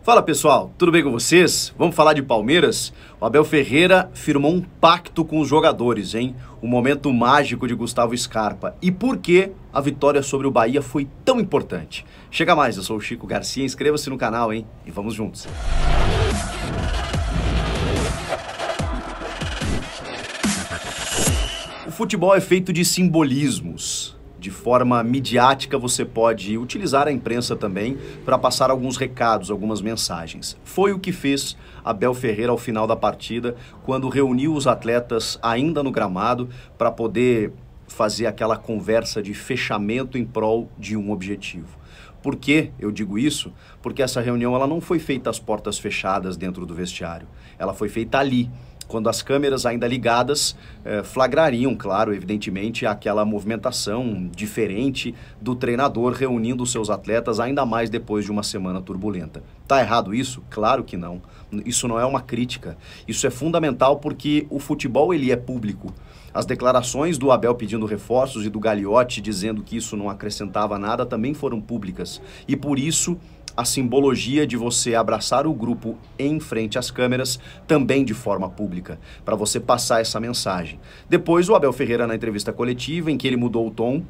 Fala pessoal, tudo bem com vocês? Vamos falar de Palmeiras? O Abel Ferreira firmou um pacto com os jogadores, hein? O momento mágico de Gustavo Scarpa. E por que a vitória sobre o Bahia foi tão importante? Chega mais, eu sou o Chico Garcia, inscreva-se no canal, hein? E vamos juntos. O futebol é feito de simbolismos. De forma midiática, você pode utilizar a imprensa também para passar alguns recados, algumas mensagens. Foi o que fez Abel Ferreira ao final da partida, quando reuniu os atletas ainda no gramado para poder fazer aquela conversa de fechamento em prol de um objetivo. Por que eu digo isso? Porque essa reunião ela não foi feita às portas fechadas dentro do vestiário. Ela foi feita ali, quando as câmeras ainda ligadas flagrariam, claro, evidentemente, aquela movimentação diferente do treinador reunindo os seus atletas, ainda mais depois de uma semana turbulenta. Tá errado isso? Claro que não. Isso não é uma crítica. Isso é fundamental porque o futebol ele é público. As declarações do Abel pedindo reforços e do Gagliotti dizendo que isso não acrescentava nada também foram públicas. E por isso a simbologia de você abraçar o grupo em frente às câmeras, também de forma pública, para você passar essa mensagem. Depois o Abel Ferreira na entrevista coletiva, em que ele mudou o tom,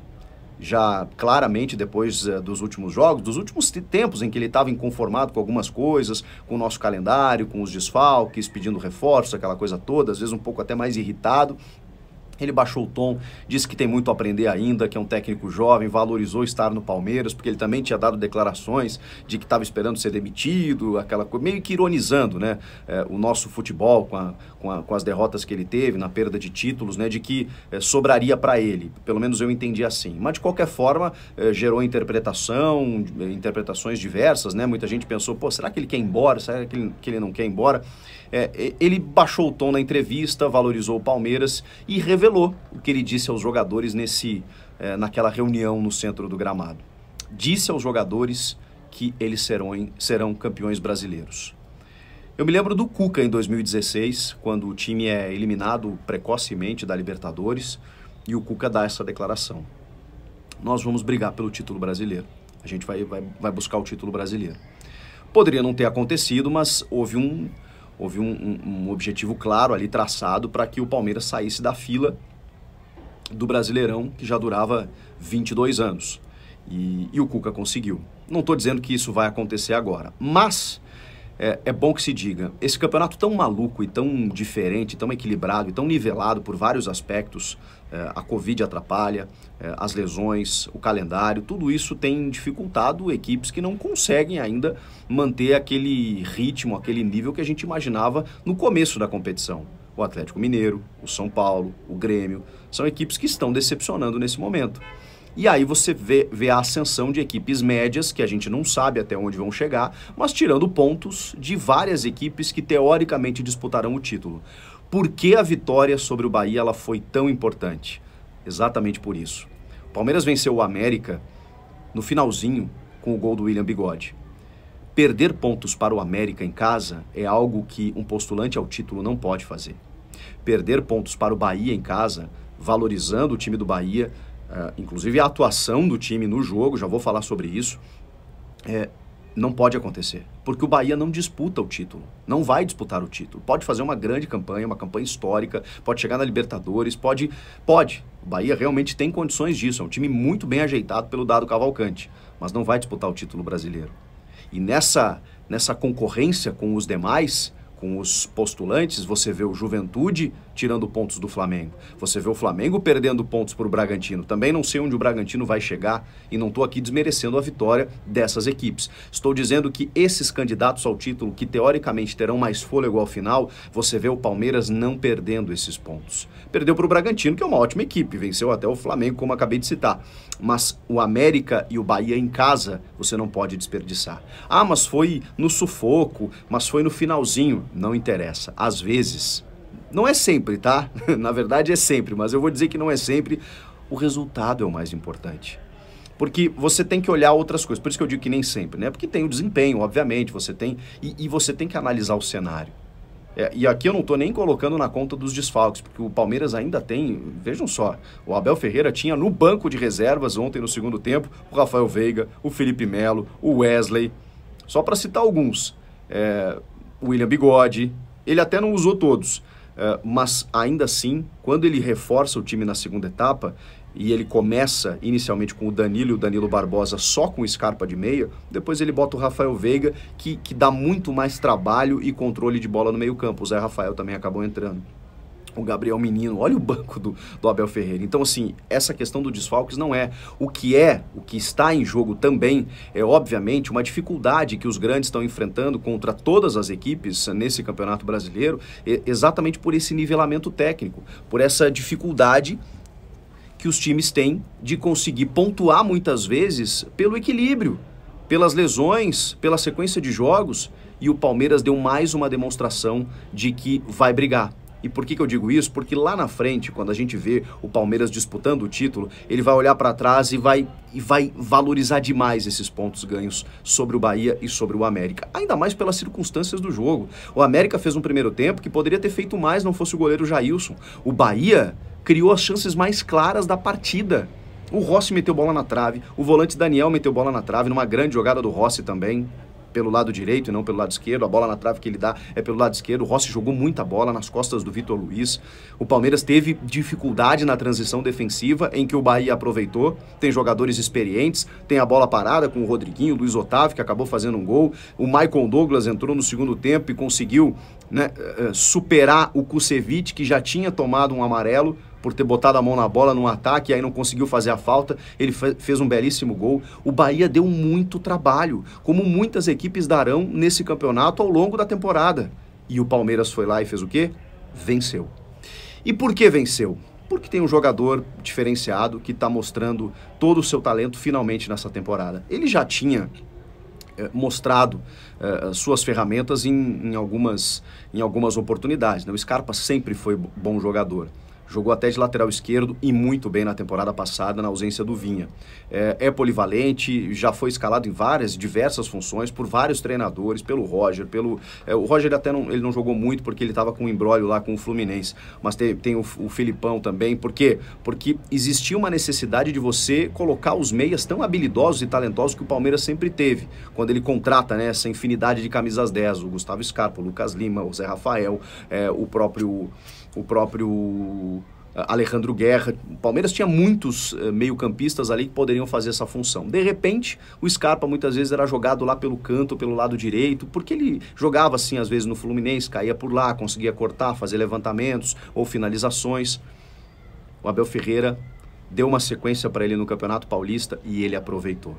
já claramente depois dos últimos jogos, dos últimos tempos em que ele estava inconformado com algumas coisas, com o nosso calendário, com os desfalques, pedindo reforço, aquela coisa toda, às vezes um pouco até mais irritado. Ele baixou o tom, disse que tem muito a aprender ainda, que é um técnico jovem, valorizou estar no Palmeiras, porque ele também tinha dado declarações de que estava esperando ser demitido, aquela coisa, meio que ironizando, né, o nosso futebol com as derrotas que ele teve, na perda de títulos, né, de que sobraria para ele, pelo menos eu entendi assim. Mas de qualquer forma, gerou interpretações diversas, né, muita gente pensou, pô, será que ele quer ir embora, será que ele não quer ir embora? Ele baixou o tom na entrevista, valorizou o Palmeiras e revelou o que ele disse aos jogadores naquela reunião no centro do gramado. Disse aos jogadores que eles serão campeões brasileiros. Eu me lembro do Cuca em 2016, quando o time é eliminado precocemente da Libertadores e o Cuca dá essa declaração. Nós vamos brigar pelo título brasileiro. A gente vai buscar o título brasileiro. Poderia não ter acontecido, mas houve um objetivo claro ali traçado para que o Palmeiras saísse da fila do Brasileirão, que já durava 22 anos. E o Cuca conseguiu. Não estou dizendo que isso vai acontecer agora, mas é bom que se diga, esse campeonato tão maluco e tão diferente, tão equilibrado e tão nivelado por vários aspectos, a Covid atrapalha, as lesões, o calendário, tudo isso tem dificultado equipes que não conseguem ainda manter aquele ritmo, aquele nível que a gente imaginava no começo da competição. O Atlético Mineiro, o São Paulo, o Grêmio, são equipes que estão decepcionando nesse momento. E aí você vê a ascensão de equipes médias, que a gente não sabe até onde vão chegar, mas tirando pontos de várias equipes que teoricamente disputarão o título. Por que a vitória sobre o Bahia ela foi tão importante? Exatamente por isso. O Palmeiras venceu o América no finalzinho com o gol do William Bigode. Perder pontos para o América em casa é algo que um postulante ao título não pode fazer. Perder pontos para o Bahia em casa, valorizando o time do Bahia, inclusive a atuação do time no jogo, já vou falar sobre isso, não pode acontecer, porque o Bahia não disputa o título, não vai disputar o título, pode fazer uma grande campanha, uma campanha histórica, pode chegar na Libertadores, pode, o Bahia realmente tem condições disso, é um time muito bem ajeitado pelo Dado Cavalcante, mas não vai disputar o título brasileiro. E nessa concorrência com os demais, com os postulantes, você vê o Juventude tirando pontos do Flamengo. Você vê o Flamengo perdendo pontos para o Bragantino. Também não sei onde o Bragantino vai chegar e não estou aqui desmerecendo a vitória dessas equipes. Estou dizendo que esses candidatos ao título, que teoricamente terão mais fôlego ao final, você vê o Palmeiras não perdendo esses pontos. Perdeu para o Bragantino, que é uma ótima equipe, venceu até o Flamengo, como acabei de citar. Mas o América e o Bahia em casa, você não pode desperdiçar. Ah, mas foi no sufoco, mas foi no finalzinho. Não interessa. Às vezes, não é sempre, tá? Na verdade é sempre, mas eu vou dizer que não é sempre. O resultado é o mais importante. Porque você tem que olhar outras coisas. Por isso que eu digo que nem sempre, né? Porque tem o desempenho, obviamente, você tem... E você tem que analisar o cenário. E aqui eu não estou nem colocando na conta dos desfalques, porque o Palmeiras ainda tem, vejam só, o Abel Ferreira tinha no banco de reservas ontem no segundo tempo o Rafael Veiga, o Felipe Melo, o Wesley, só para citar alguns. William Bigode, ele até não usou todos, mas ainda assim, quando ele reforça o time na segunda etapa, e ele começa inicialmente com o Danilo e o Danilo Barbosa só com o Scarpa de meia, depois ele bota o Rafael Veiga, que dá muito mais trabalho e controle de bola no meio campo. O Zé Rafael também acabou entrando. O Gabriel Menino, olha o banco do Abel Ferreira. Então, assim, essa questão do desfalques não é. O que está em jogo também é, obviamente, uma dificuldade que os grandes estão enfrentando contra todas as equipes nesse Campeonato Brasileiro, exatamente por esse nivelamento técnico, por essa dificuldade que os times têm de conseguir pontuar muitas vezes pelo equilíbrio, pelas lesões, pela sequência de jogos, e o Palmeiras deu mais uma demonstração de que vai brigar. E por que eu digo isso? Porque lá na frente, quando a gente vê o Palmeiras disputando o título, ele vai olhar para trás e vai valorizar demais esses pontos ganhos sobre o Bahia e sobre o América. Ainda mais pelas circunstâncias do jogo. O América fez um primeiro tempo que poderia ter feito mais, não fosse o goleiro Jailson. O Bahia criou as chances mais claras da partida. O Rossi meteu bola na trave, o volante Daniel meteu bola na trave, numa grande jogada do Rossi também, pelo lado direito e não pelo lado esquerdo. A bola na trave que ele dá é pelo lado esquerdo. O Rossi jogou muita bola nas costas do Vitor Luiz. O Palmeiras teve dificuldade na transição defensiva, em que o Bahia aproveitou. Tem jogadores experientes, tem a bola parada com o Rodriguinho, o Luiz Otávio, que acabou fazendo um gol. O Michael Douglas entrou no segundo tempo e conseguiu, né, superar o Kusevich, que já tinha tomado um amarelo por ter botado a mão na bola num ataque e aí não conseguiu fazer a falta. Ele fez um belíssimo gol. O Bahia deu muito trabalho, como muitas equipes darão nesse campeonato ao longo da temporada. E o Palmeiras foi lá e fez o quê? Venceu. E por que venceu? Porque tem um jogador diferenciado que está mostrando todo o seu talento finalmente nessa temporada. Ele já tinha mostrado suas ferramentas em algumas oportunidades, né? O Scarpa sempre foi bom jogador. Jogou até de lateral esquerdo e muito bem na temporada passada, na ausência do Vinha. É polivalente, já foi escalado em diversas funções, por vários treinadores, pelo Roger, o Roger até ele não jogou muito porque ele estava com um imbróglio lá com o Fluminense, mas tem o Filipão também. Por quê? Porque existia uma necessidade de você colocar os meias tão habilidosos e talentosos que o Palmeiras sempre teve, quando ele contrata, né, essa infinidade de camisas 10, o Gustavo Scarpa, o Lucas Lima, o Zé Rafael, o próprio Alejandro Guerra. O Palmeiras tinha muitos meio-campistas ali que poderiam fazer essa função. De repente, o Scarpa muitas vezes era jogado lá pelo canto, pelo lado direito, porque ele jogava assim às vezes no Fluminense, caía por lá, conseguia cortar, fazer levantamentos ou finalizações. O Abel Ferreira deu uma sequência para ele no Campeonato Paulista e ele aproveitou.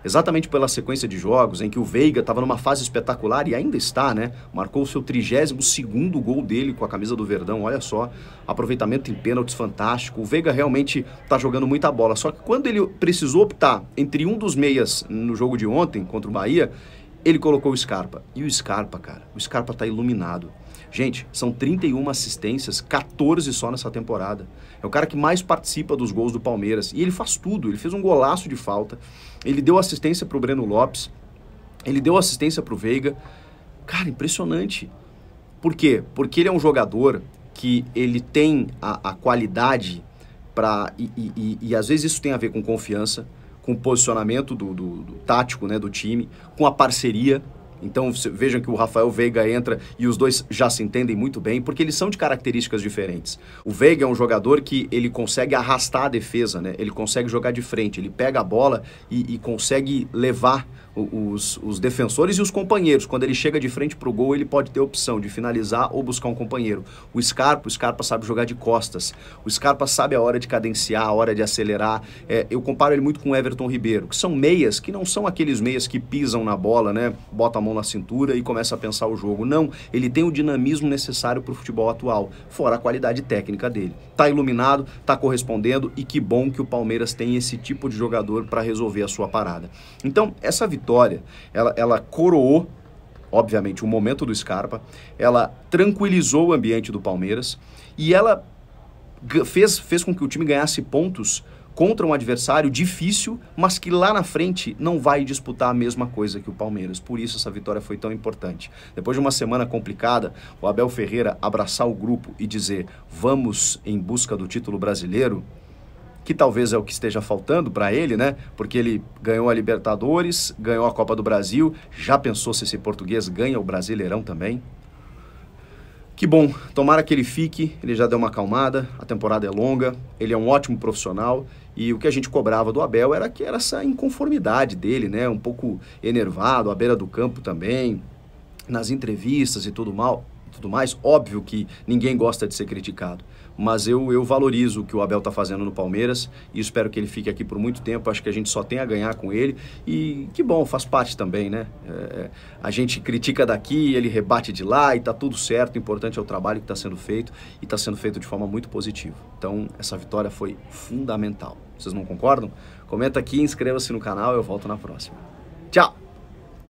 Exatamente pela sequência de jogos em que o Veiga estava numa fase espetacular e ainda está, né? Marcou o seu 32º gol dele com a camisa do Verdão, olha só. Aproveitamento em pênaltis fantástico. O Veiga realmente está jogando muita bola. Só que quando ele precisou optar entre um dos meias no jogo de ontem contra o Bahia, ele colocou o Scarpa. E o Scarpa, cara, o Scarpa tá iluminado. Gente, são 31 assistências, 14 só nessa temporada. É o cara que mais participa dos gols do Palmeiras. E ele faz tudo. Ele fez um golaço de falta. Ele deu assistência pro Breno Lopes. Ele deu assistência pro Veiga. Cara, impressionante. Por quê? Porque ele é um jogador que ele tem a qualidade para... E às vezes isso tem a ver com confiança, com o posicionamento do tático, né, do time, com a parceria. Então vejam que o Rafael Veiga entra e os dois já se entendem muito bem, porque eles são de características diferentes. O Veiga é um jogador que ele consegue arrastar a defesa, né? Ele consegue jogar de frente, ele pega a bola e consegue levar os defensores e os companheiros. Quando ele chega de frente para o gol, ele pode ter a opção de finalizar ou buscar um companheiro. O Scarpa sabe jogar de costas. O Scarpa sabe a hora de cadenciar, a hora de acelerar. Eu comparo ele muito com o Everton Ribeiro, que são meias, que não são aqueles meias que pisam na bola, né? Bota a mão na cintura e começa a pensar o jogo. Não, ele tem o dinamismo necessário para o futebol atual, fora a qualidade técnica dele. Tá iluminado, tá correspondendo e que bom que o Palmeiras tem esse tipo de jogador para resolver a sua parada. Então, essa vitória, ela coroou, obviamente, o momento do Scarpa, ela tranquilizou o ambiente do Palmeiras e ela fez com que o time ganhasse pontos contra um adversário difícil, mas que lá na frente não vai disputar a mesma coisa que o Palmeiras. Por isso essa vitória foi tão importante. Depois de uma semana complicada, o Abel Ferreira abraçar o grupo e dizer: vamos em busca do título brasileiro, que talvez é o que esteja faltando para ele, né? Porque ele ganhou a Libertadores, ganhou a Copa do Brasil, já pensou se esse português ganha o Brasileirão também? Que bom, tomara que ele fique, ele já deu uma acalmada, a temporada é longa, ele é um ótimo profissional e o que a gente cobrava do Abel era que era essa inconformidade dele, né? Um pouco enervado, à beira do campo também, nas entrevistas e tudo mais. Óbvio que ninguém gosta de ser criticado, mas eu valorizo o que o Abel está fazendo no Palmeiras e espero que ele fique aqui por muito tempo. Acho que a gente só tem a ganhar com ele e que bom, faz parte também, né? A gente critica daqui, ele rebate de lá e tá tudo certo. O importante é o trabalho que está sendo feito e está sendo feito de forma muito positiva. Então, essa vitória foi fundamental. Vocês não concordam? Comenta aqui, inscreva-se no canal, eu volto na próxima. Tchau!